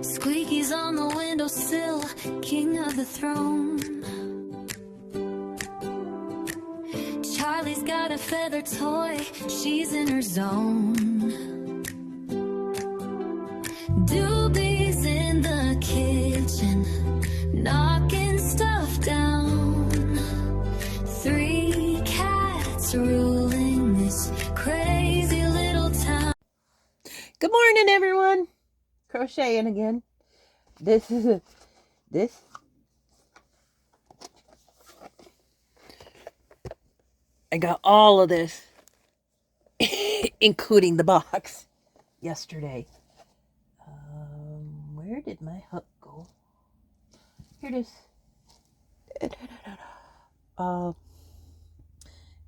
Squeaky's on the windowsill, king of the throne. Charlie's got a feather toy, she's in her zone. Doobie's in the kitchen, knocking stuff down. 3 cats ruling this crazy little town. Good morning, everyone. Crocheting again. This. I got all of this, including the box, yesterday. Where did my hook go? Here it is.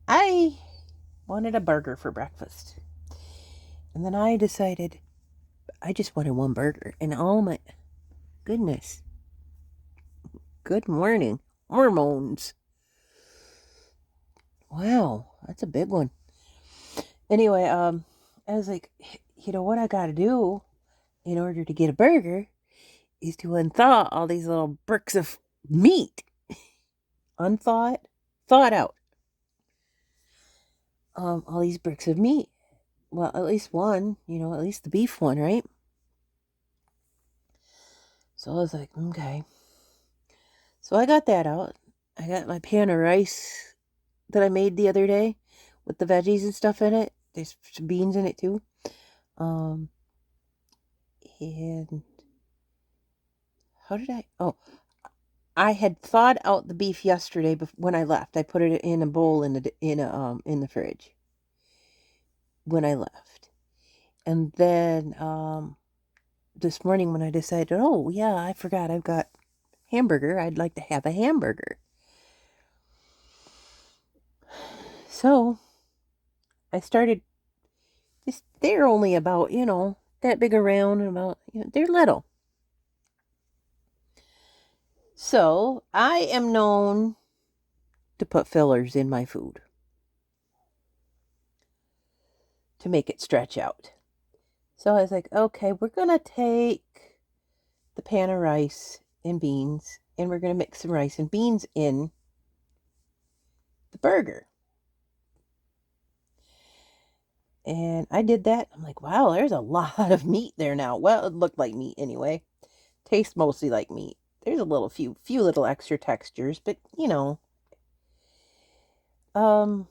I wanted a burger for breakfast. And then I decided I just wanted one burger. And oh my goodness. Good morning. Hormones. Wow, that's a big one. Anyway, I was like, you know what I gotta do in order to get a burger is to unthaw all these little bricks of meat. Unthawed? Thawed out. All these bricks of meat. Well, at least one, at least the beef one, right? So I was like, okay. So I got that out. I got my pan of rice that I made the other day with the veggies and stuff in it. There's some beans in it too. And how did I had thawed out the beef yesterday when I left. I put it in a bowl in the fridge when I left. And then this morning when I decided, oh yeah, I forgot I've got hamburger. I'd like to have a hamburger. So I started, they're only about, that big around and about, they're little. So I am known to put fillers in my food to make it stretch out. So I was like, okay, we're going to take the pan of rice and beans and we're going to mix some rice and beans in the burger. And I did that. I'm like, wow, there's a lot of meat there now. Well, it looked like meat anyway. Tastes mostly like meat. There's a few little extra textures, but so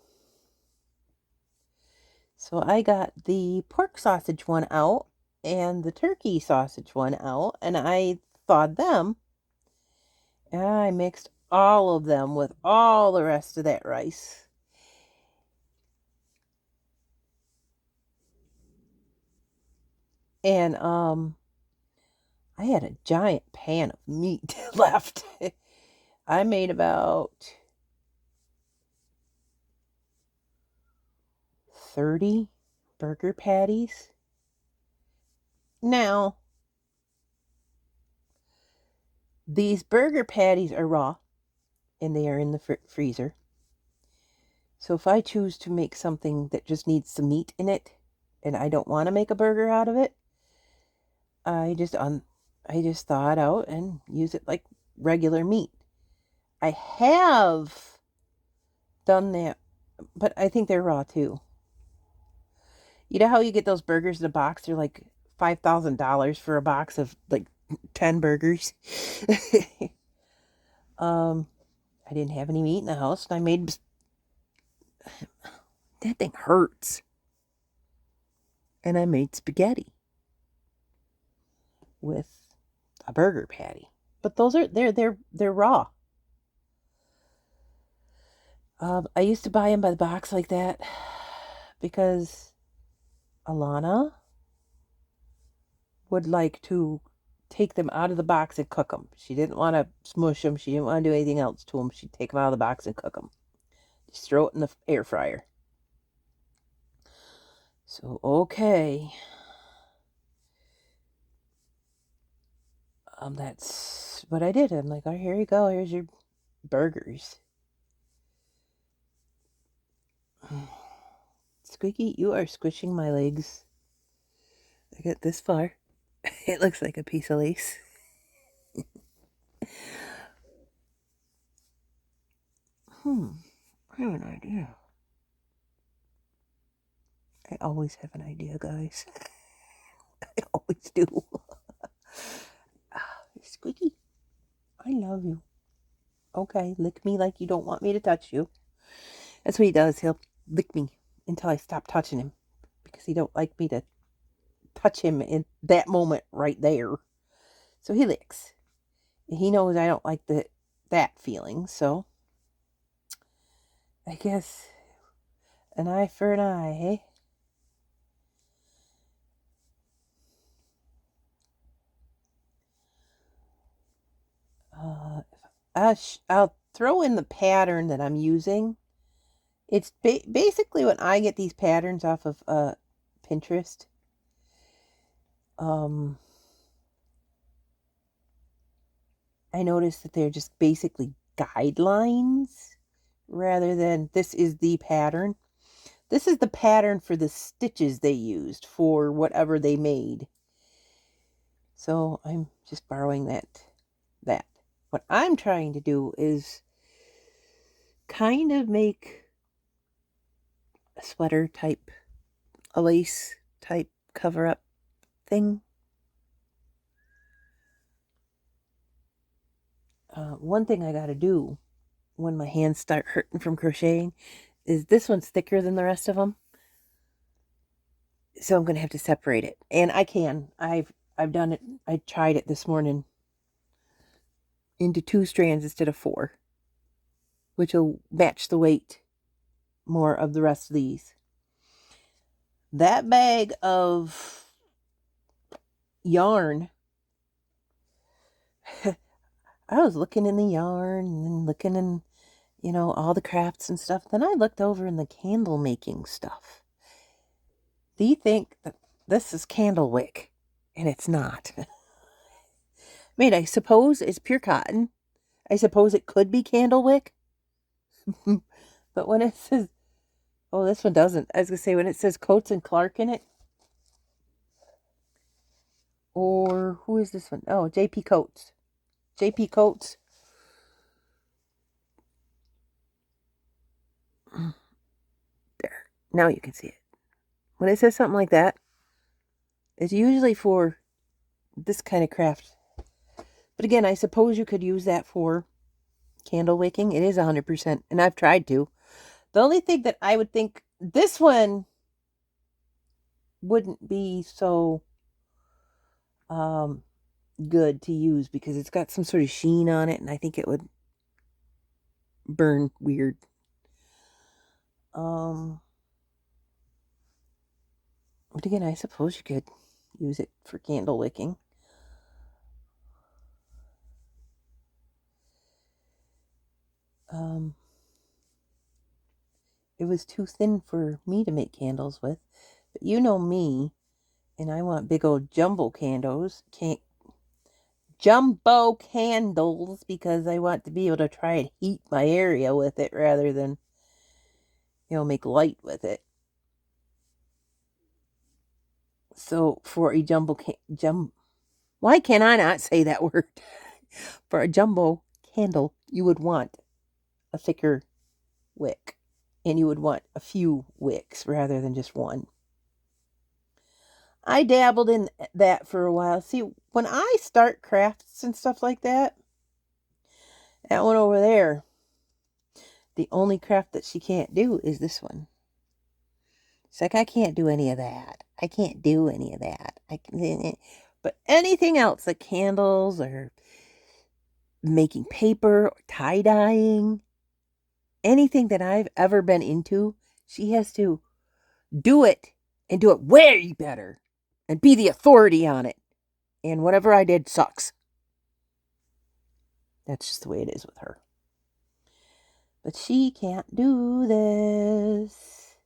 I got the pork sausage one out and the turkey sausage one out, and I thawed them. And I mixed all of them with all the rest of that rice. And I had a giant pan of meat left. I made about 30 burger patties. Now, these burger patties are raw and they are in the freezer. So if I choose to make something that just needs some meat in it and I don't want to make a burger out of it, I just thaw it out and use it like regular meat. I have done that, but I think they're raw too. You know how you get those burgers in a box? They're like $5,000 for a box of like 10 burgers. I didn't have any meat in the house, and I made that thing hurts. And I made spaghetti with a burger patty. But those are they're raw. I used to buy them by the box like that because Alana would like to take them out of the box and cook them. She didn't want to smush them. She didn't want to do anything else to them. She'd take them out of the box and cook them. Just throw it in the air fryer. So, okay. That's what I did. I'm like, oh, here you go. Here's your burgers. Squeaky, you are squishing my legs. I get this far. It looks like a piece of lace. I have an idea. I always have an idea, guys. I always do. Squeaky, I love you. Okay, lick me like you don't want me to touch you. That's what he does. He'll lick me until I stop touching him because he don't like me to touch him in that moment right there. So he licks. He knows I don't like that feeling, so I guess an eye for an eye, eh? I'll throw in the pattern that I'm using. It's basically when I get these patterns off of Pinterest. I noticed that they're just basically guidelines rather than this is the pattern. This is the pattern for the stitches they used for whatever they made. So I'm just borrowing that. What I'm trying to do is kind of make a sweater type, a lace type cover up thing. One thing I got to do when my hands start hurting from crocheting is this one's thicker than the rest of them. So I'm going to have to separate it. And I can. I've done it. I tried it this morning into 2 strands instead of 4, which will match the weight more of the rest of these. That bag of yarn, I was looking in the yarn and looking in, all the crafts and stuff. Then I looked over in the candle making stuff. Do you think that this is candle wick? And it's not. I mean, I suppose it's pure cotton. I suppose it could be candle wick. But when it says, oh, this one doesn't. I was going to say, when it says Coates and Clark in it, or who is this one? Oh, J.P. Coates. J.P. Coates. There. Now you can see it. When it says something like that, it's usually for this kind of craft. But again, I suppose you could use that for candle wicking. It is 100%, and I've tried to. The only thing that I would think this one wouldn't be so good to use because it's got some sort of sheen on it, and I think it would burn weird. But again, I suppose you could use it for candle wicking. It was too thin for me to make candles with, but you know me, and I want big old jumbo candles, because I want to be able to try and heat my area with it rather than, make light with it. So for a why can I not say that word? For a jumbo candle, you would want a thicker wick, and you would want a few wicks rather than just one. I dabbled in that for a while. See, when I start crafts and stuff like that one over there, the only craft that she can't do is this one. It's like, I can't do any of that. I can't do any of that. But anything else, like candles or making paper or tie-dyeing, anything that I've ever been into, she has to do it and do it way better and be the authority on it. And whatever I did sucks. That's just the way it is with her. But she can't do this.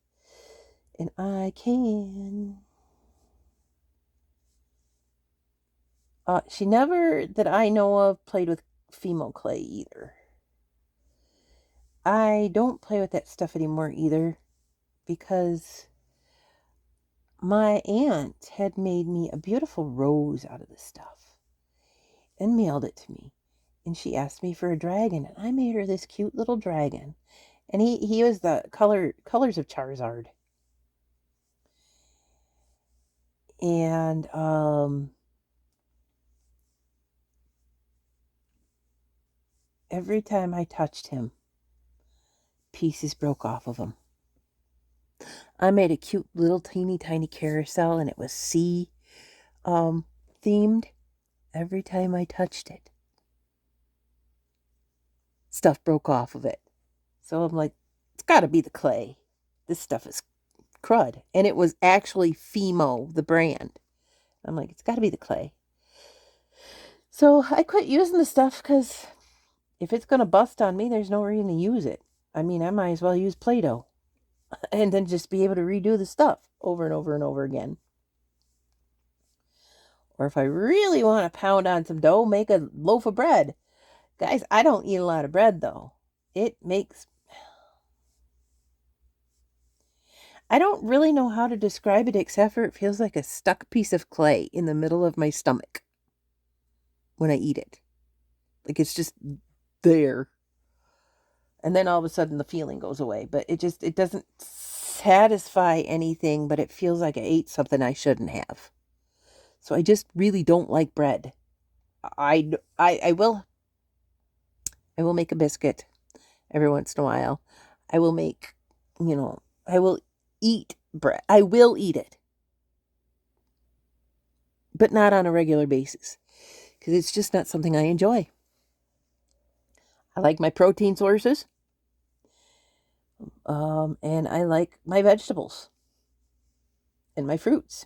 And I can. She never, that I know of, played with Fimo clay either. I don't play with that stuff anymore either because my aunt had made me a beautiful rose out of this stuff and mailed it to me. And she asked me for a dragon, and I made her this cute little dragon. And he was the colors of Charizard. And every time I touched him, pieces broke off of him. I made a cute little teeny tiny carousel, and it was sea themed. Every time I touched it, stuff broke off of it. So I'm like, it's got to be the clay. This stuff is crud. And it was actually Fimo, the brand. I'm like, it's got to be the clay. So I quit using the stuff because if it's going to bust on me, there's no reason to use it. I mean, I might as well use Play-Doh and then just be able to redo the stuff over and over and over again. Or if I really want to pound on some dough, make a loaf of bread. Guys, I don't eat a lot of bread, though. I don't really know how to describe it except for it feels like a stuck piece of clay in the middle of my stomach when I eat it. Like it's just there. And then all of a sudden the feeling goes away. But it doesn't satisfy anything, but it feels like I ate something I shouldn't have. So I just really don't like bread. I will make a biscuit every once in a while. I will make, I will eat bread. I will eat it. But not on a regular basis. Because it's just not something I enjoy. I like my protein sources. And I like my vegetables. And my fruits.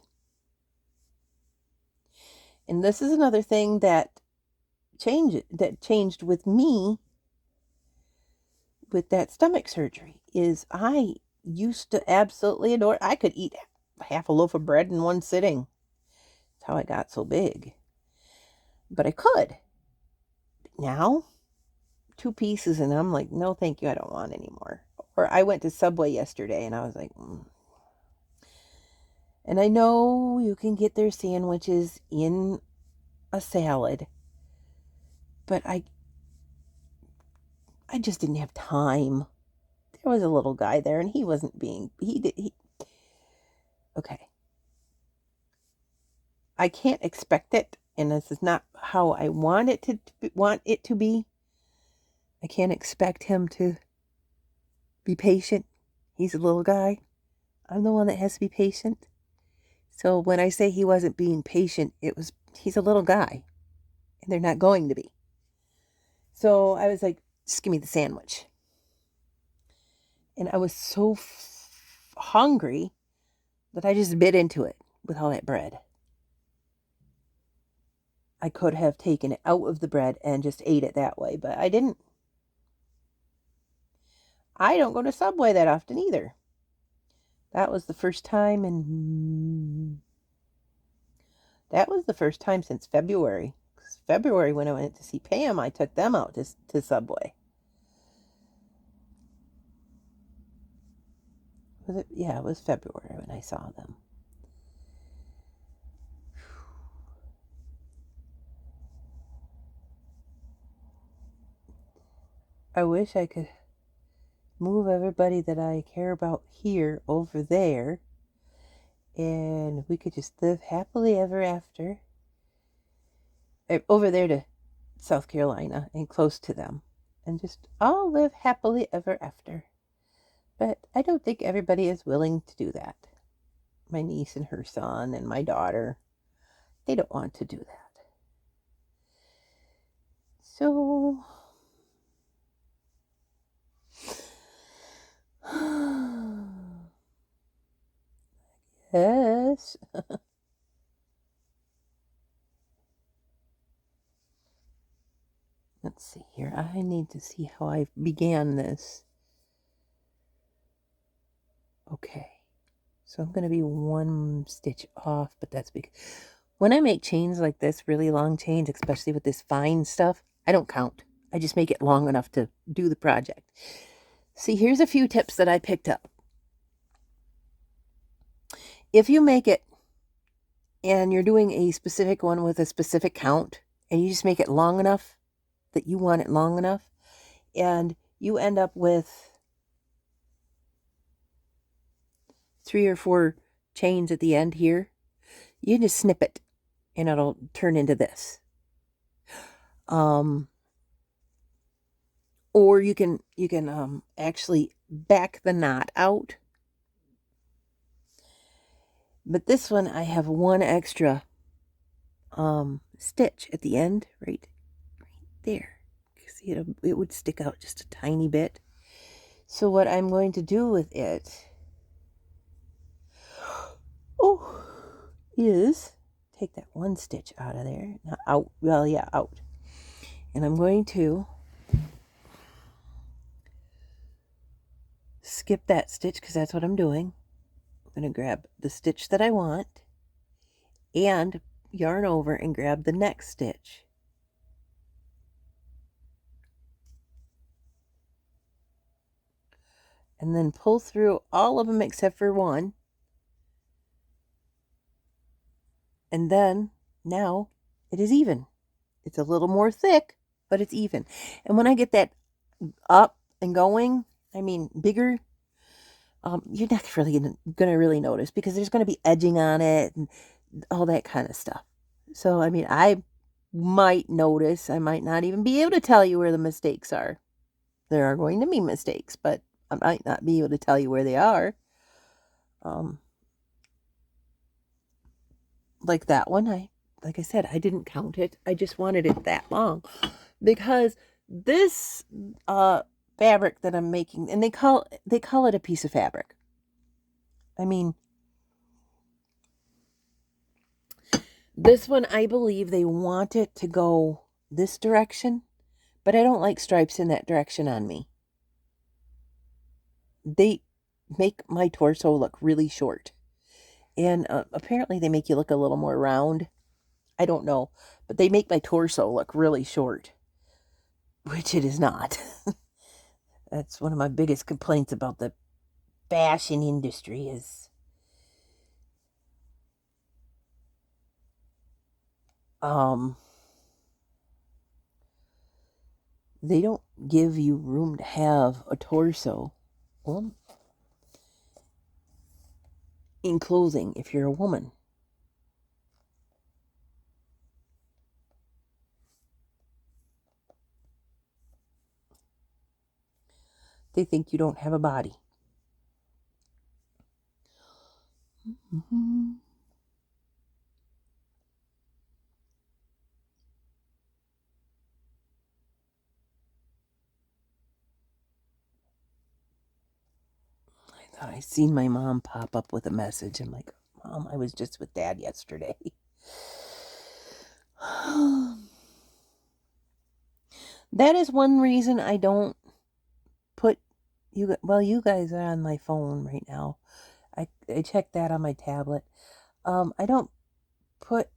And this is another thing that changed with me with that stomach surgery is I used to absolutely adore. I could eat half a loaf of bread in one sitting. That's how I got so big. But I could. Now, 2 pieces and I'm like, no, thank you. I don't want any more. Or I went to Subway yesterday and I was like, And I know you can get their sandwiches in a salad, but I just didn't have time. There was a little guy there and he wasn't being, okay. I can't expect it, and this is not how I want it to be. I can't expect him to be patient. He's a little guy. I'm the one that has to be patient. So when I say he wasn't being patient, he's a little guy, and they're not going to be. So I was like, just give me the sandwich. And I was so hungry that I just bit into it with all that bread. I could have taken it out of the bread and just ate it that way, but I didn't. I don't go to Subway that often either. That was the first time since February. February when I went to see Pam, I took them out to Subway. Was it? Yeah, it was February when I saw them. I wish I could move everybody that I care about here over there, and we could just live happily ever after. Over there to South Carolina and close to them, and just all live happily ever after. But I don't think everybody is willing to do that. My niece and her son and my daughter, they don't want to do that. So, yes. Let's see here. I need to see how I began this. Okay. So I'm going to be 1 stitch off, but that's because when I make chains like this, really long chains, especially with this fine stuff, I don't count. I just make it long enough to do the project. See, here's a few tips that I picked up. if you make it and you're doing a specific one with a specific count, and you just make it long enough that you want it long enough, and you end up with 3 or 4 chains at the end here, you just snip it and it'll turn into this. Or you can actually back the knot out. But this one, I have one extra stitch at the end, right there. See, it would stick out just a tiny bit. So what I'm going to do with it, is take that one stitch out of there. Not out. Well, yeah, out. And I'm going to skip that stitch because that's what I'm doing. I'm going to grab the stitch that I want and yarn over and grab the next stitch. And then pull through all of them except for one. And then now it is even. It's a little more thick, but it's even. And when I get that up and going, I mean bigger, you're not really going to really notice because there's going to be edging on it and all that kind of stuff. So, I mean, I might notice. I might not even be able to tell you where the mistakes are. There are going to be mistakes, but I might not be able to tell you where they are. Like that one, like I said, I didn't count it. I just wanted it that long because this fabric that I'm making, and they call it a piece of fabric. I mean, this one, I believe they want it to go this direction, but I don't like stripes in that direction on me. They make my torso look really short. And apparently they make you look a little more round. I don't know. But they make my torso look really short. Which it is not. That's one of my biggest complaints about the fashion industry is... they don't give you room to have a torso. Well, in clothing, if you're a woman. They think you don't have a body. I thought I seen my mom pop up with a message. I'm like, Mom, I was just with Dad yesterday. That is one reason I don't put you... Well, you guys are on my phone right now. I checked that on my tablet. I don't put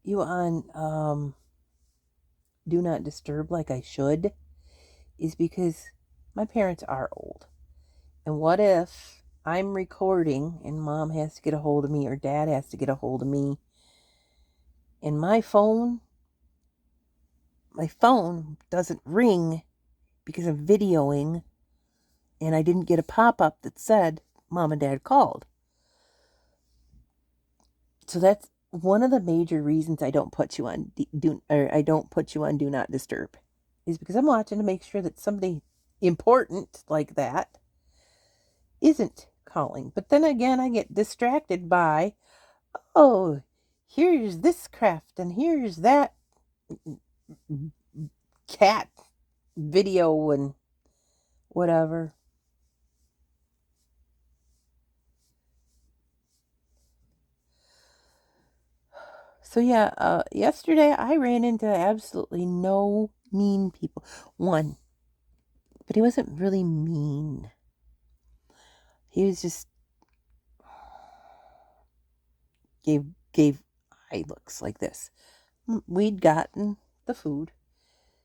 you on do not disturb like I should, is because my parents are old. And what if I'm recording and Mom has to get a hold of me or Dad has to get a hold of me, and my phone doesn't ring because I'm videoing and I didn't get a pop-up that said Mom and Dad called. So that's one of the major reasons I don't put you on do not disturb, is because I'm watching to make sure that somebody important like that isn't calling. But then again, I get distracted by, oh, here's this craft and here's that cat video and whatever. So yeah, yesterday I ran into absolutely no mean people. One, but he wasn't really mean. He was just gave eye looks like this. We'd gotten the food.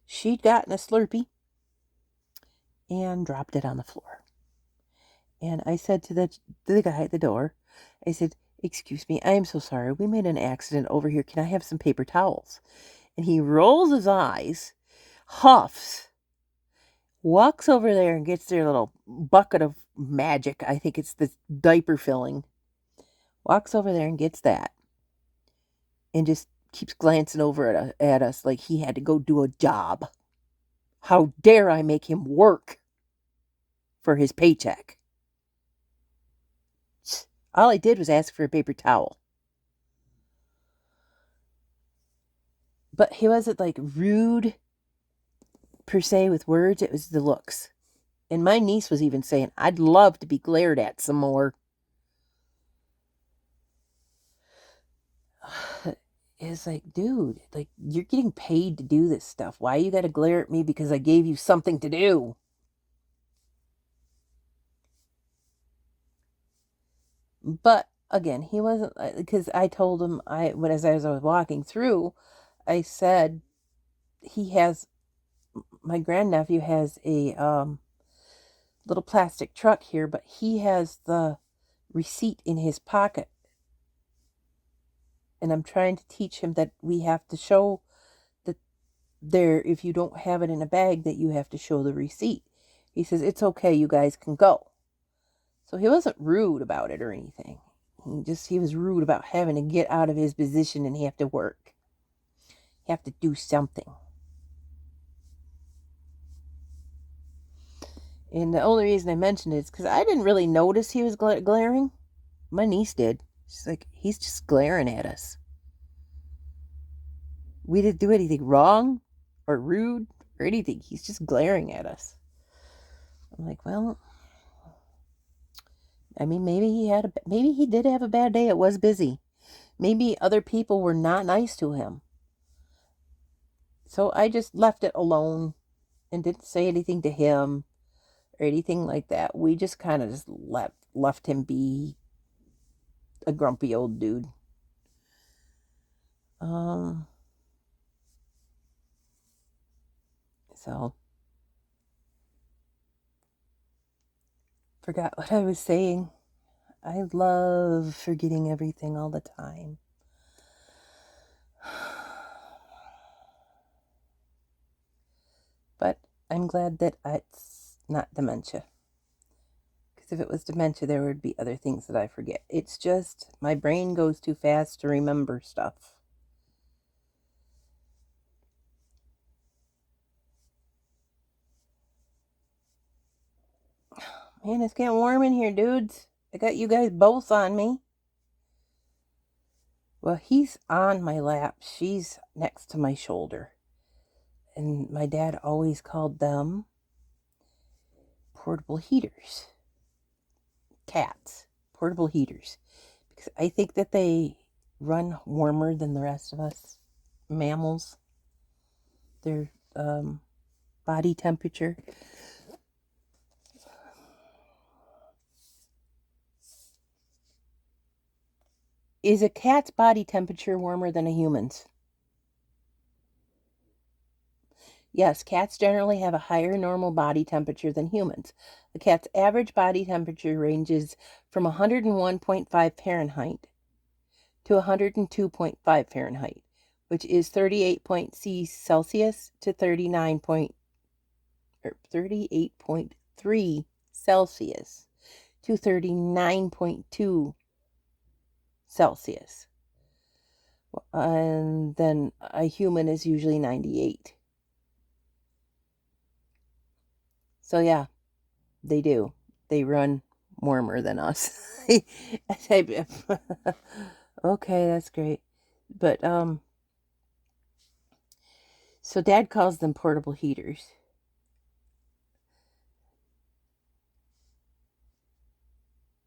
She'd gotten a Slurpee and dropped it on the floor. And I said to the guy at the door, I said, "Excuse me, I am so sorry. We made an accident over here. Can I have some paper towels?" And he rolls his eyes, huffs, walks over there and gets their little bucket of magic. I think it's the diaper filling. Walks over there and gets that. And just keeps glancing over at us like he had to go do a job. How dare I make him work for his paycheck? All I did was ask for a paper towel. But he wasn't like rude per se with words, it was the looks. And my niece was even saying, "I'd love to be glared at some more." It's like, dude, like, you're getting paid to do this stuff. Why you got to glare at me because I gave you something to do? But again, he wasn't, because I told him, as I was walking through, I said, my grandnephew has a little plastic truck here, but he has the receipt in his pocket. And I'm trying to teach him that we have to show that if you don't have it in a bag, that you have to show the receipt. He says, "It's okay, you guys can go." So he wasn't rude about it or anything. He was rude about having to get out of his position and have to work. Have to do something. And the only reason I mentioned it is because I didn't really notice he was glaring. My niece did. She's like, "He's just glaring at us. We didn't do anything wrong or rude or anything. He's just glaring at us." I'm like, well, I mean, maybe he did have a bad day. It was busy. Maybe other people were not nice to him. So I just left it alone and didn't say anything to him or anything like that. We just kind of just left him be a grumpy old dude. So forgot what I was saying. I love forgetting everything all the time. But I'm glad that it's not dementia. Because if it was dementia, there would be other things that I forget. It's just my brain goes too fast to remember stuff. Man, it's getting warm in here, dudes. I got you guys both on me. Well, he's on my lap. She's next to my shoulder. And my dad always called them portable heaters. Cats. Portable heaters. Because I think that they run warmer than the rest of us mammals. Their body temperature. Is a cat's body temperature warmer than a human's? Yes, cats generally have a higher normal body temperature than humans. A cat's average body temperature ranges from 101.5 Fahrenheit to 102.5 Fahrenheit, which is 38.C Celsius to 38.3 Celsius to 39.2 Celsius. And then a human is usually 98. So yeah, they do. They run warmer than us. Okay, that's great. But so Dad calls them portable heaters.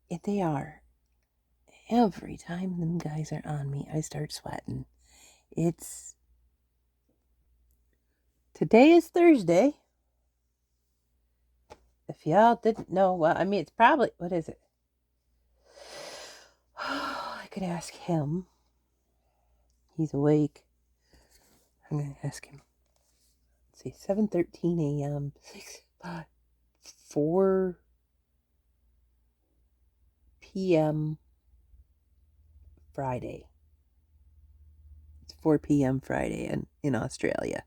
And they are. Every time them guys are on me, I start sweating. Today is Thursday. If y'all didn't know, well, I mean, it's probably, what is it? I could ask him. He's awake. I'm going to ask him. Let's see, 7:13 a.m. 6, 5, 4. p.m. Friday. It's 4 p.m. Friday in Australia.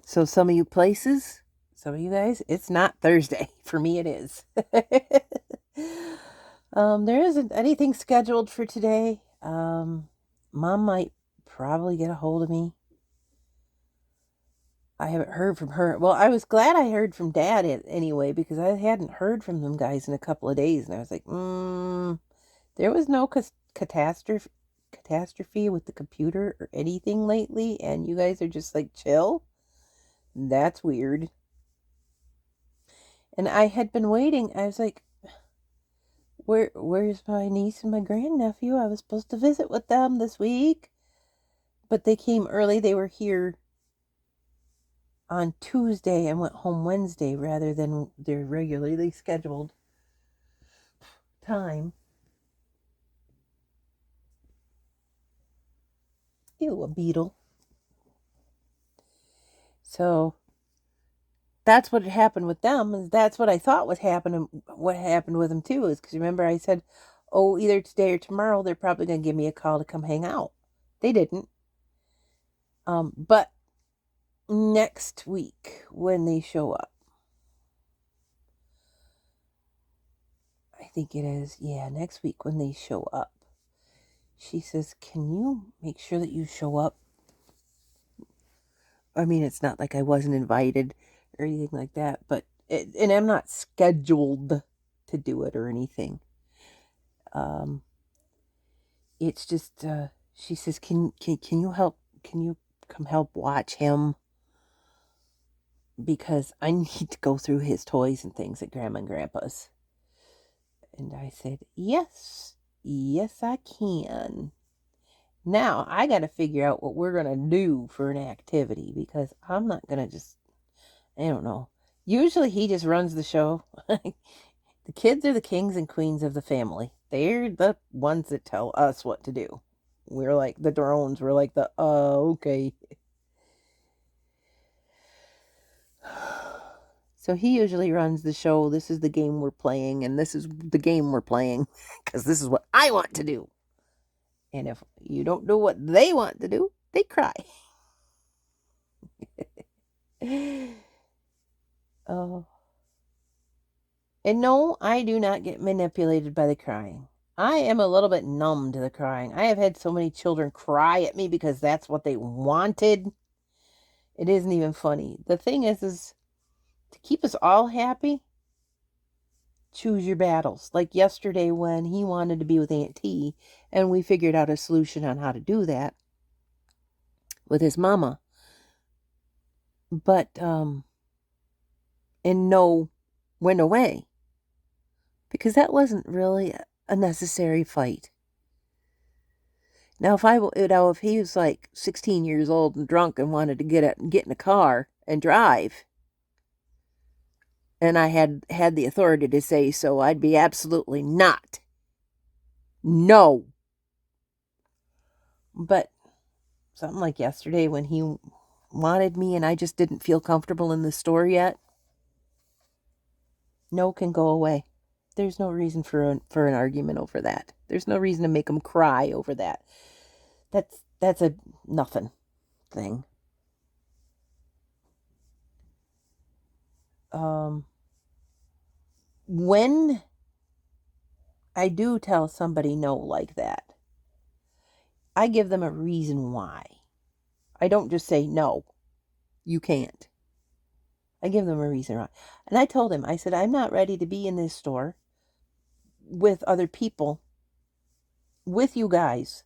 So some of you places, some of you guys, it's not Thursday. For me, it is. There isn't anything scheduled for today. Mom might probably get a hold of me. I haven't heard from her. Well, I was glad I heard from Dad anyway, because I hadn't heard from them guys in a couple of days. And I was like, there was no catastrophe with the computer or anything lately. And you guys are just like, chill. That's weird. And I had been waiting. I was like, where's my niece and my grandnephew? I was supposed to visit with them this week. But they came early. They were here on Tuesday and went home Wednesday rather than their regularly scheduled time. Ew, a beetle. So that's what had happened with them, and that's what I thought was happening. What happened with them too is because remember I said, oh, either today or tomorrow they're probably going to give me a call to come hang out. They didn't. But next week when they show up, I think it is, yeah, next week when they show up, she says, can you make sure that you show up? I mean, it's not like I wasn't invited or anything like that, but and I'm not scheduled to do it or anything. It's just she says, can you help? Can you come help watch him? Because I need to go through his toys and things at Grandma and Grandpa's. And I said, yes, I can. Now I got to figure out what we're gonna do for an activity because I'm not gonna just, I don't know. Usually he just runs the show. The kids are the kings and queens of the family. They're the ones that tell us what to do. We're like the drones. We're like the, okay. So he usually runs the show. This is the game we're playing, and this is the game we're playing because this is what I want to do. And if you don't do what they want to do, they cry. Oh. And no, I do not get manipulated by the crying. I am a little bit numb to the crying. I have had so many children cry at me because that's what they wanted. It isn't even funny. The thing is to keep us all happy, choose your battles. Like yesterday when he wanted to be with Aunt T, and we figured out a solution on how to do that with his mama. But, and no went away. Because that wasn't really a necessary fight. Now, if he was like 16 years old and drunk and wanted to get in a car and drive, and I had the authority to say so, I'd be absolutely not. No. But something like yesterday when he wanted me and I just didn't feel comfortable in the store yet, no can go away. There's no reason for an argument over that. There's no reason to make him cry over that. That's a nothing thing. When I do tell somebody no like that, I give them a reason why. I don't just say, no, you can't. I give them a reason why. And I told him, I said, I'm not ready to be in this store with other people, with you guys.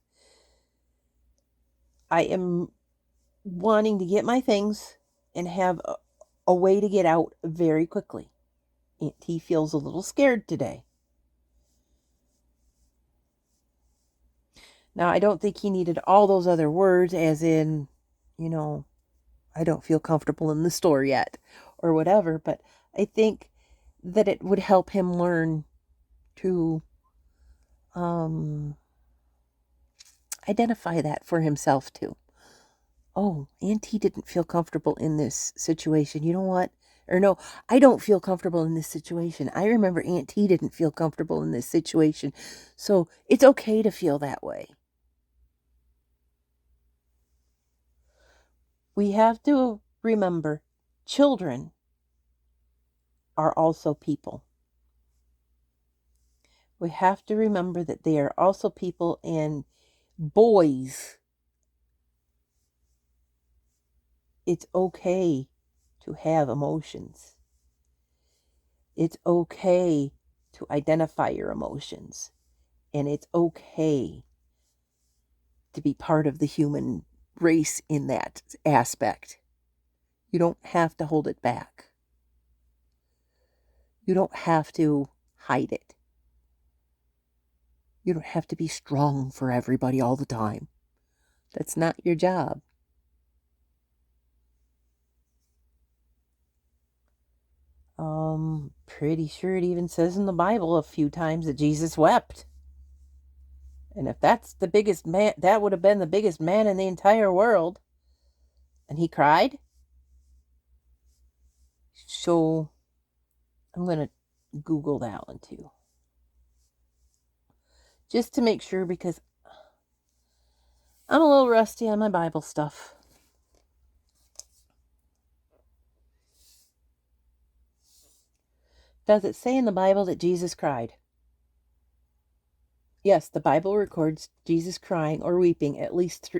I am wanting to get my things and have a way to get out very quickly. Aunt T feels a little scared today. Now, I don't think he needed all those other words as in, I don't feel comfortable in the store yet or whatever, but I think that it would help him learn to identify that for himself too. Oh, Auntie didn't feel comfortable in this situation. You know what? Or no, I don't feel comfortable in this situation. I remember Aunt T didn't feel comfortable in this situation. So it's okay to feel that way. We have to remember children are also people. We have to remember that they are also people, and boys, it's okay to have emotions. It's okay to identify your emotions. And it's okay to be part of the human race in that aspect. You don't have to hold it back. You don't have to hide it. You don't have to be strong for everybody all the time. That's not your job. Pretty sure it even says in the Bible a few times that Jesus wept. And if that's the biggest man, that would have been the biggest man in the entire world. And he cried. So I'm going to Google that one too. Just to make sure, because I'm a little rusty on my Bible stuff. Does it say in the Bible that Jesus cried? Yes, the Bible records Jesus crying or weeping at least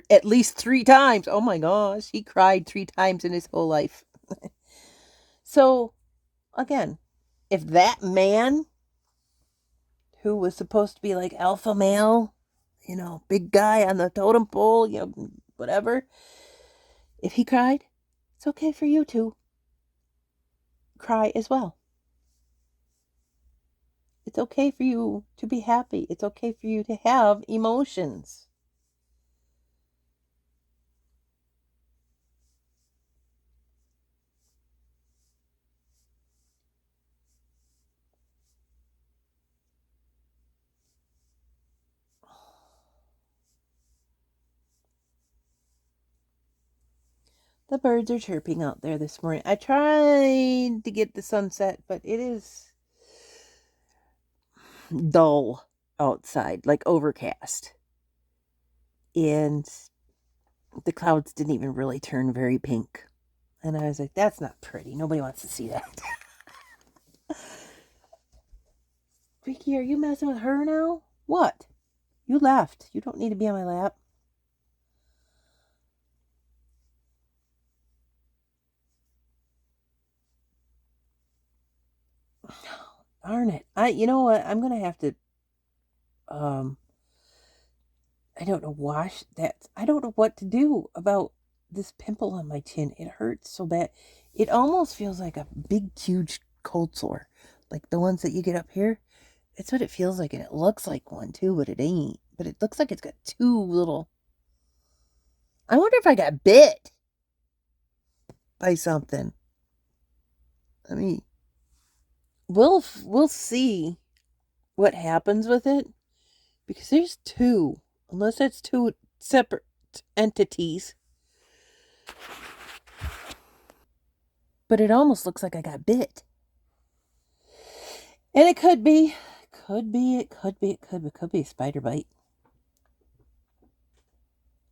3 times. Oh my gosh, he cried 3 times in his whole life. So, again, if that man who was supposed to be like alpha male, big guy on the totem pole, whatever, if he cried, it's okay for you to cry as well. It's okay for you to be happy. It's okay for you to have emotions. The birds are chirping out there this morning. I tried to get the sunset, but it is dull outside, like overcast. And the clouds didn't even really turn very pink. And I was like, that's not pretty. Nobody wants to see that. Vicky, are you messing with her now? What? You left. You don't need to be on my lap. Darn it. You know what? I'm going to have to, I don't know, wash that. I don't know what to do about this pimple on my chin. It hurts so bad. It almost feels like a big, huge cold sore. Like the ones that you get up here. It's what it feels like, and it looks like one too, but it ain't. But it looks like it's got 2 little... I wonder if I got bit by something. I mean, we'll see what happens with it, because there's 2, unless that's 2 separate entities. But it almost looks like I got bit. And it could be a spider bite.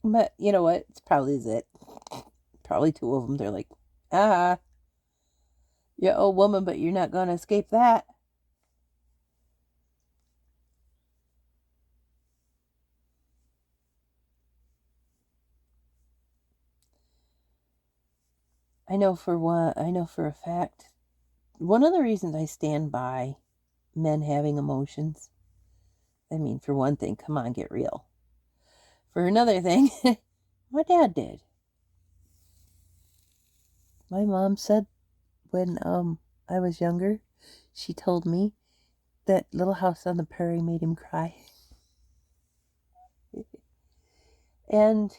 But you know what? It's probably it. Probably 2 of them. They're like, you're an old woman, but you're not going to escape that. I know for a fact, one of the reasons I stand by men having emotions, I mean, for one thing, come on, get real. For another thing, my dad did. My mom said when I was younger, she told me that Little House on the Prairie made him cry. And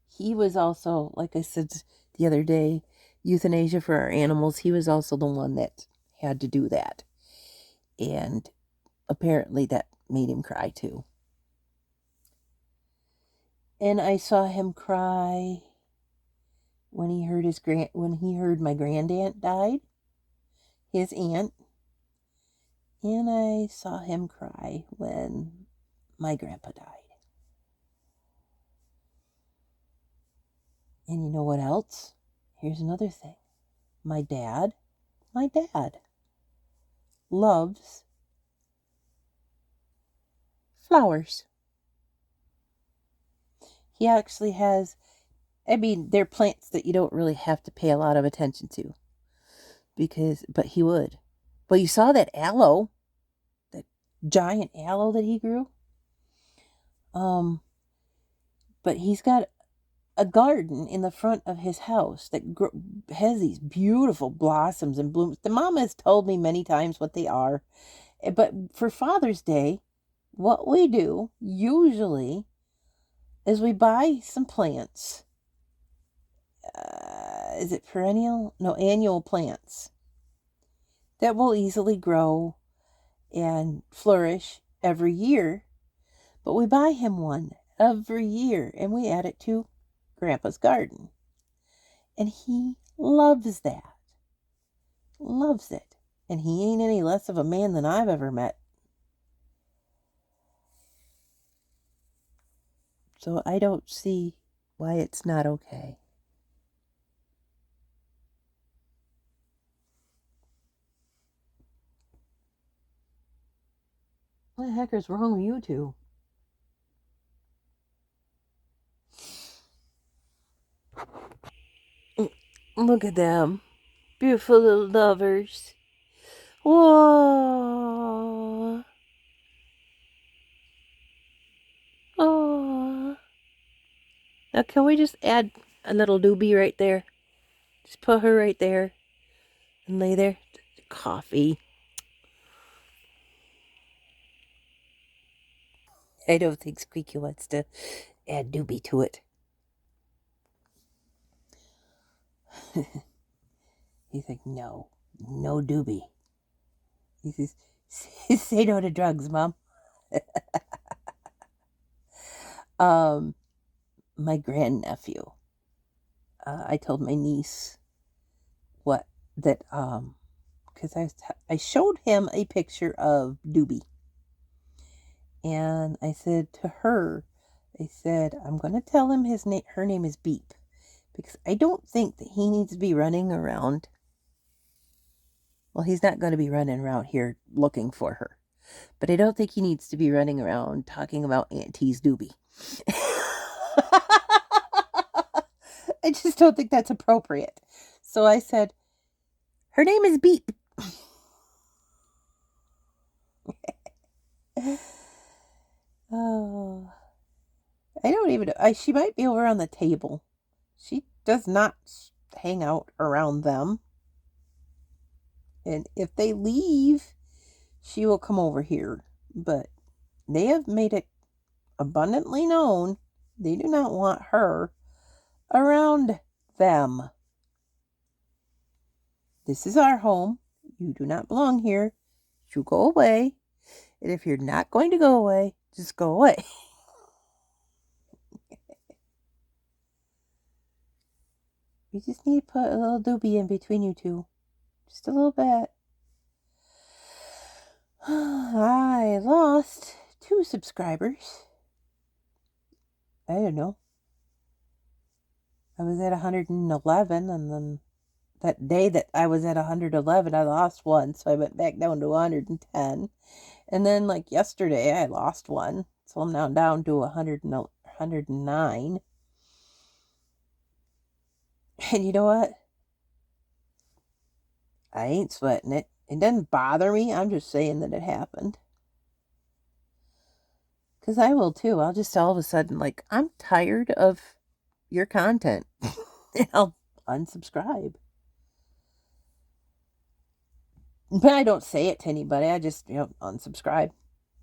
he was also, like I said the other day, euthanasia for our animals. He was also the one that had to do that. And apparently that made him cry too. And I saw him cry when he heard my grandaunt died, his aunt, and I saw him cry when my grandpa died. And you know what else? Here's another thing. My dad loves flowers. He actually has, they're plants that you don't really have to pay a lot of attention to. But he would. But you saw that aloe, that giant aloe that he grew? But he's got a garden in the front of his house that has these beautiful blossoms and blooms. The mama has told me many times what they are. But for Father's Day, what we do usually is we buy some plants. Is it perennial? No, annual plants that will easily grow and flourish every year. But we buy him one every year and we add it to Grandpa's garden. And he loves that. Loves it. And he ain't any less of a man than I've ever met. So I don't see why it's not okay. What the heck is wrong with you two? Look at them. Beautiful little lovers. Whoa. Oh. Now can we just add a little doobie right there? Just put her right there and lay there. Coffee. I don't think Squeaky wants to add doobie to it. He's like, no doobie. He says, say no to drugs, Mom. My grandnephew. I told my niece because I showed him a picture of Doobie. And I said to her, I'm going to tell him her name is Beep. Because I don't think that he needs to be running around. Well, he's not going to be running around here looking for her. But I don't think he needs to be running around talking about Auntie's Doobie. I just don't think that's appropriate. So I said, her name is Beep. Oh, I don't even know. She might be over on the table. She does not hang out around them. And if they leave, she will come over here. But they have made it abundantly known they do not want her around them. This is our home. You do not belong here. You go away. And if you're not going to go away, just go away. We just need to put a little doobie in between you two. Just a little bit. I lost 2 subscribers. I don't know. I was at 111, and then that day that I was at 111, I lost 1, so I went back down to 110. And then, like yesterday, I lost 1, so I'm now down to 109. And you know what? I ain't sweating it. It doesn't bother me. I'm just saying that it happened. Because I will too. I'll just all of a sudden, like, I'm tired of your content. And I'll unsubscribe. But I don't say it to anybody. I just, unsubscribe.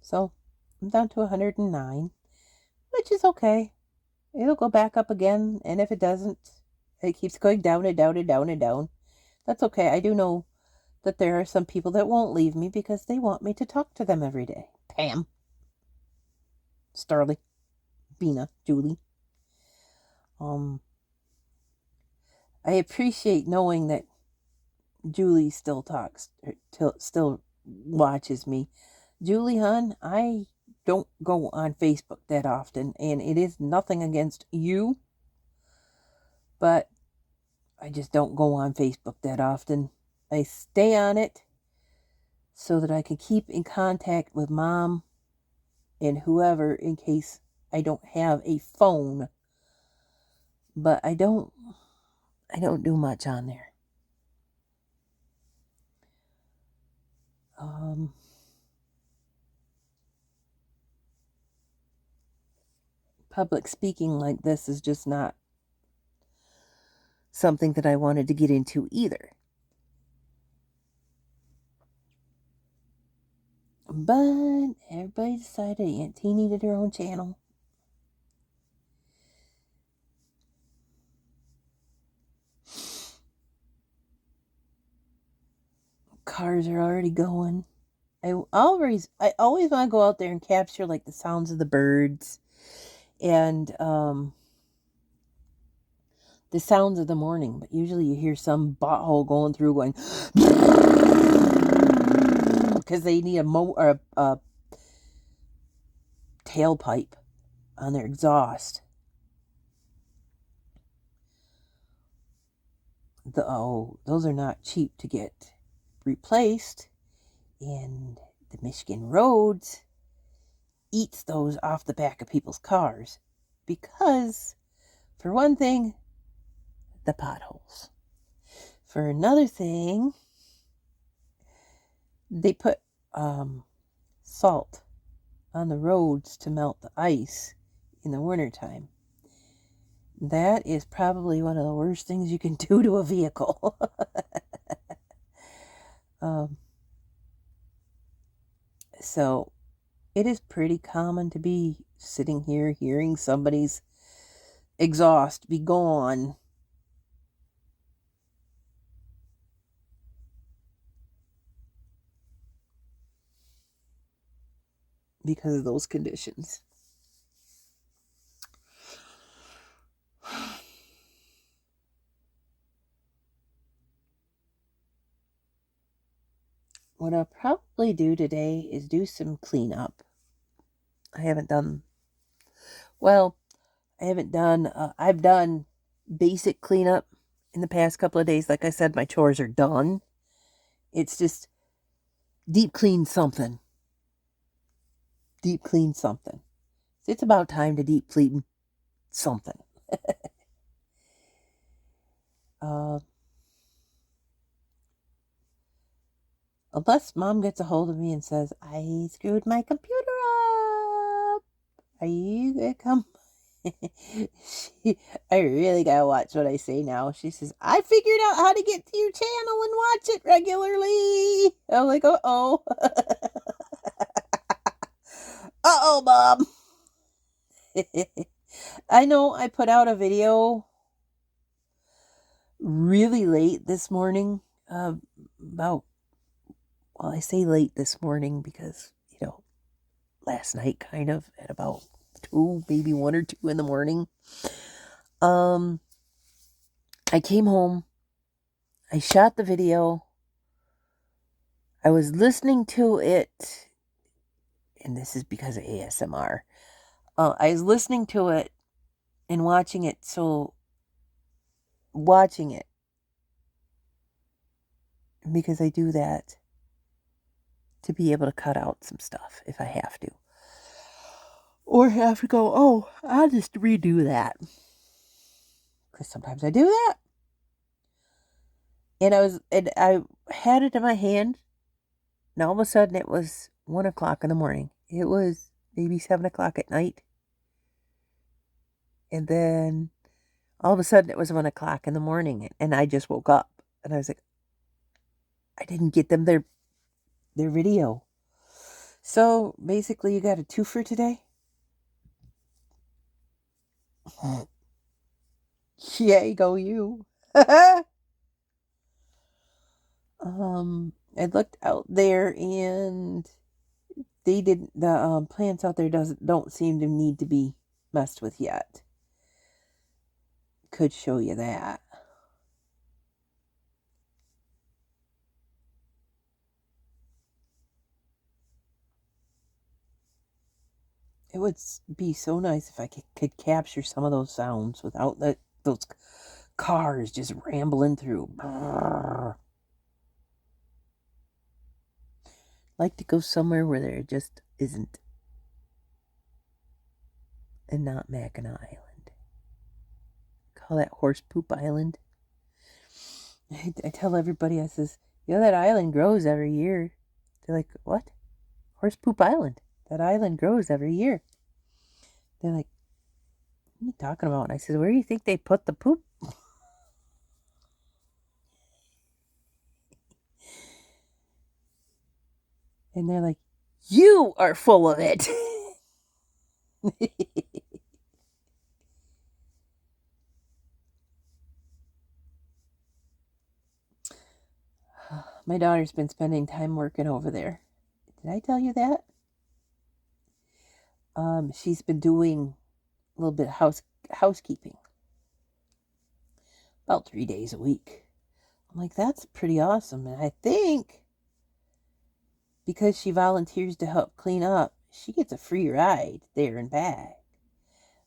So I'm down to 109, which is okay. It'll go back up again. And if it doesn't, it keeps going down and down and down and down. That's okay. I do know that there are some people that won't leave me because they want me to talk to them every day. Pam, Starly, Bina, Julie. I appreciate knowing that Julie still talks, still watches me. Julie, hon, I don't go on Facebook that often, and it is nothing against you, but I just don't go on Facebook that often. I stay on it so that I can keep in contact with Mom and whoever in case I don't have a phone. But I don't do much on there. Public speaking like this is just not something that I wanted to get into either. But everybody decided Aunt T needed her own channel. Cars are already going. I always want to go out there and capture like the sounds of the birds and the sounds of the morning. But usually you hear some butthole going through going because they need a tailpipe on their exhaust. Those are not cheap to get replaced, and the Michigan roads eats those off the back of people's cars because, for one thing, the potholes. For another thing, they put salt on the roads to melt the ice in the wintertime. That is probably one of the worst things you can do to a vehicle. So it is pretty common to be sitting here hearing somebody's exhaust be gone. Because of those conditions. What I'll probably do today is do some cleanup. I've done basic cleanup in the past couple of days. Like I said, my chores are done. It's just deep clean something. It's about time to deep clean something. Unless Mom gets a hold of me and says, I screwed my computer up. Are you going to come? I really got to watch what I say now. She says, I figured out how to get to your channel and watch it regularly. I'm like, uh-oh. Uh-oh, Mom. I know I put out a video really late this morning. I say late this morning because, last night kind of at about 2, maybe 1 or 2 in the morning. I came home. I shot the video. I was listening to it, and this is because of ASMR. I was listening to it and watching it, because I do that to be able to cut out some stuff if I have to. Or have to go, I'll just redo that. Because sometimes I do that. And I had it in my hand, and all of a sudden it was 1 o'clock in the morning. It was maybe 7 o'clock at night. And then all of a sudden it was 1 o'clock in the morning, and I just woke up, and I was like, I didn't get them their video. So basically you got a twofer today. Yeah, you go you. I looked out there, and the plants out there don't seem to need to be messed with yet. Could show you that. It would be so nice if I could capture some of those sounds without those cars just rambling through. Brrr. Like to go somewhere where there just isn't. And not Mackinac Island. Call that Horse Poop Island. I tell everybody, I says, that island grows every year. They're like, what? Horse Poop Island. That island grows every year. They're like, what are you talking about? And I said, where do you think they put the poop? And they're like, you are full of it. My daughter's been spending time working over there. Did I tell you that? She's been doing a little bit of housekeeping. About 3 days a week. I'm like, that's pretty awesome. And I think because she volunteers to help clean up, she gets a free ride there and back.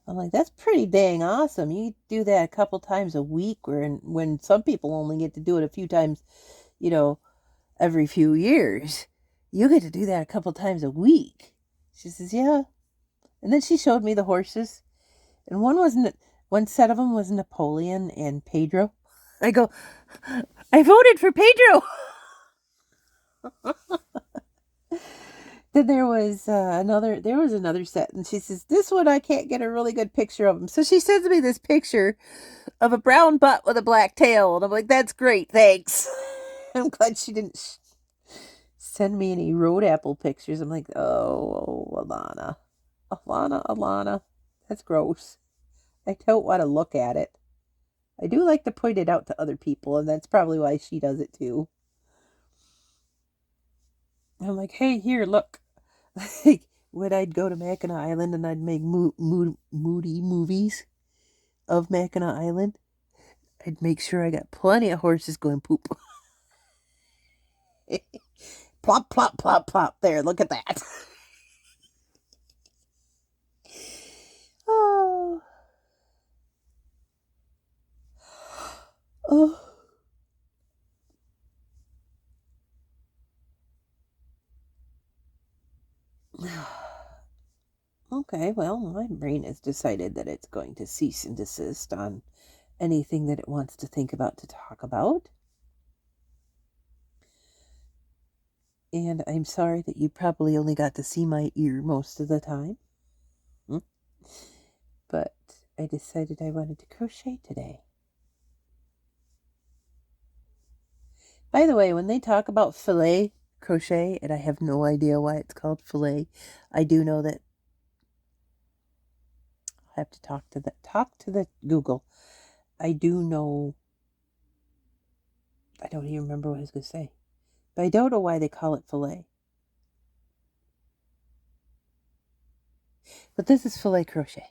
I'm like, that's pretty dang awesome. You do that a couple times a week, when some people only get to do it a few times, every few years. You get to do that a couple times a week. She says, yeah. And then she showed me the horses. And one set of them was Napoleon and Pedro. I go, I voted for Pedro. Then there was another set, and she says, this one I can't get a really good picture of him. So she sends me this picture of a brown butt with a black tail, and I'm like, that's great, thanks. I'm glad she didn't send me any road apple pictures. I'm like, oh, Alana, that's gross. I don't want to look at it. I do like to point it out to other people, and that's probably why she does it too. I'm like, hey, here, look. Like, when I'd go to Mackinac Island and I'd make moody movies of Mackinac Island, I'd make sure I got plenty of horses going poop. Plop, plop, plop, plop. There, look at that. Oh. Oh. Okay, well, my brain has decided that it's going to cease and desist on anything that it wants to think about to talk about. And I'm sorry that you probably only got to see my ear most of the time. But I decided I wanted to crochet today. By the way, when they talk about filet crochet, and I have no idea why it's called filet, I do know that I have to talk to the Google. I do know, I don't even remember what I was going to say, but I don't know why they call it filet. But this is filet crochet.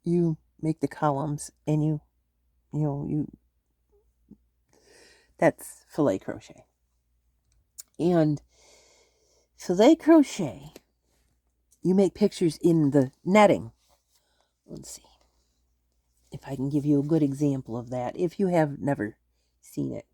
You make the columns and that's filet crochet. And filet crochet, you make pictures in the netting. Let's see if I can give you a good example of that if you have never seen it.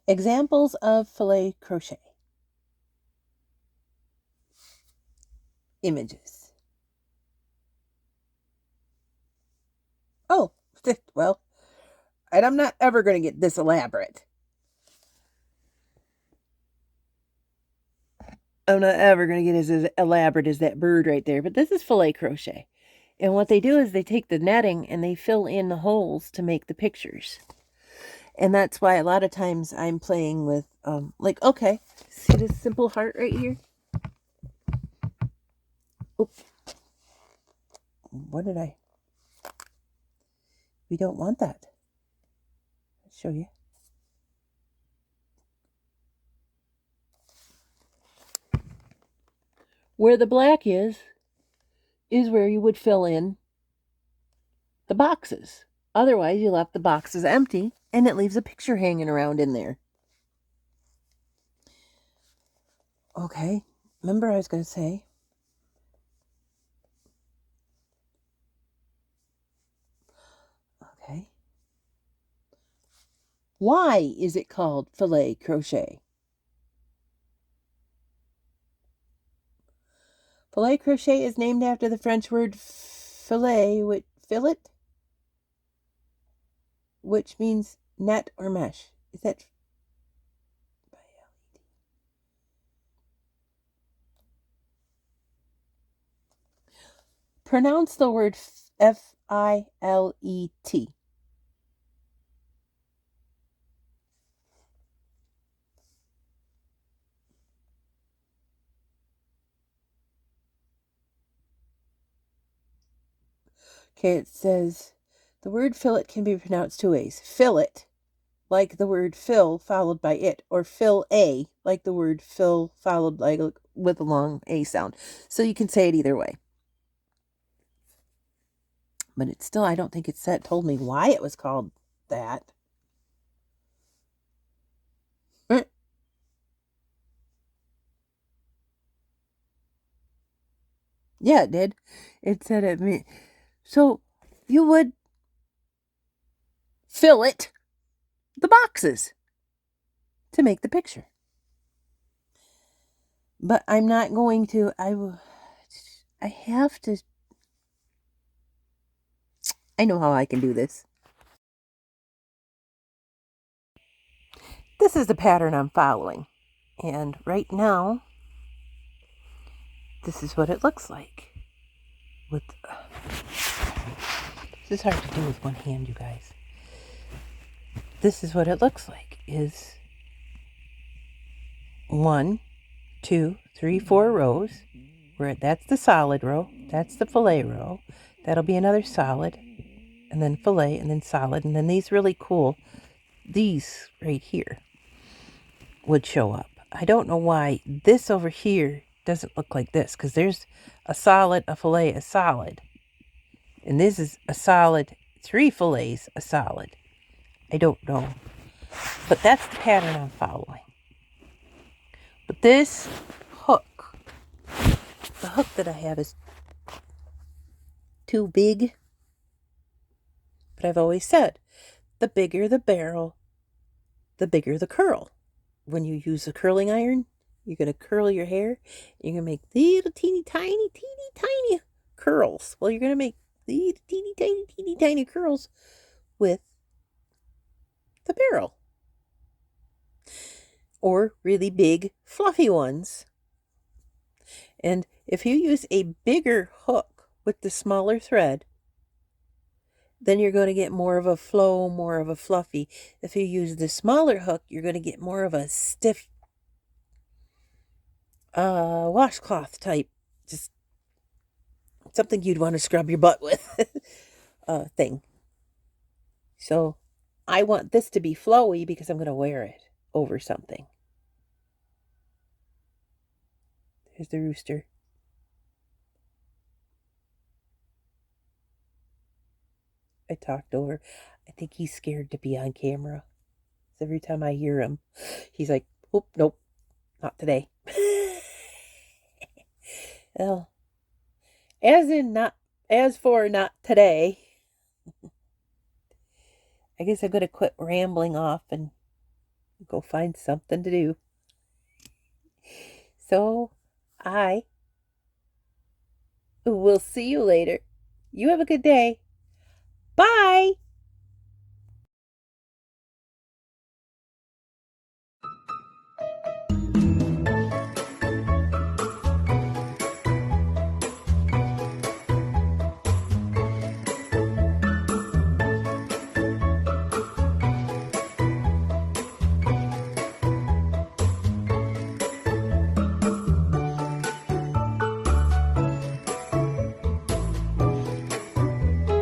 Examples of filet crochet. Images. Oh, well, and I'm not ever going to get this elaborate. I'm not ever going to get as elaborate as that bird right there, but this is filet crochet. And what they do is they take the netting and they fill in the holes to make the pictures. And that's why a lot of times I'm playing with, okay, see this simple heart right here? Oops. What did I? We don't want that. I'll show you. Where the black is, is where you would fill in the boxes. Otherwise, you left the boxes empty and it leaves a picture hanging around in there. Okay, remember I was going to say, okay, why is it called filet crochet? Filet crochet is named after the French word filet, fillet, which means net or mesh. Is that pronounce the word F-I-L-E-T. Okay, it says the word fillet can be pronounced two ways. Fillet, like the word fill followed by it, or fill a, like the word fill followed by with a long a sound. So you can say it either way. But it's still, I don't think it told me why it was called that. Yeah, it did. It said it. So you would fillet the boxes to make the picture. But I'm not going to. I have to. I know how I can do this. This is the pattern I'm following. And right now, this is what it looks like. This is hard to do with one hand, you guys. This is what it looks like. Is 1, 2, 3, 4 rows. That's the solid row. That's the fillet row. That'll be another solid, and then fillet, and then solid, and then these really cool. These right here would show up. I don't know why this over here doesn't look like this, because there's a solid, a fillet, a solid. And this is a solid, 3 fillets, a solid. I don't know. But that's the pattern I'm following. But this hook, the hook that I have is too big. But I've always said, the bigger the barrel, the bigger the curl. When you use a curling iron, you're going to curl your hair. You're going to make little teeny tiny curls. Well, you're going to make these teeny tiny curls with the barrel. Or really big fluffy ones. And if you use a bigger hook with the smaller thread, then you're going to get more of a flow, more of a fluffy. If you use the smaller hook, you're going to get more of a stiff washcloth type, just something you'd want to scrub your butt with thing. So I want this to be flowy because I'm going to wear it over something. There's the rooster. I talked over. I think he's scared to be on camera. Every time I hear him, he's like, "Oh, nope, not today." Well, as for not today. I guess I'm going to quit rambling off and go find something to do. So, I will see you later. You have a good day. Bye.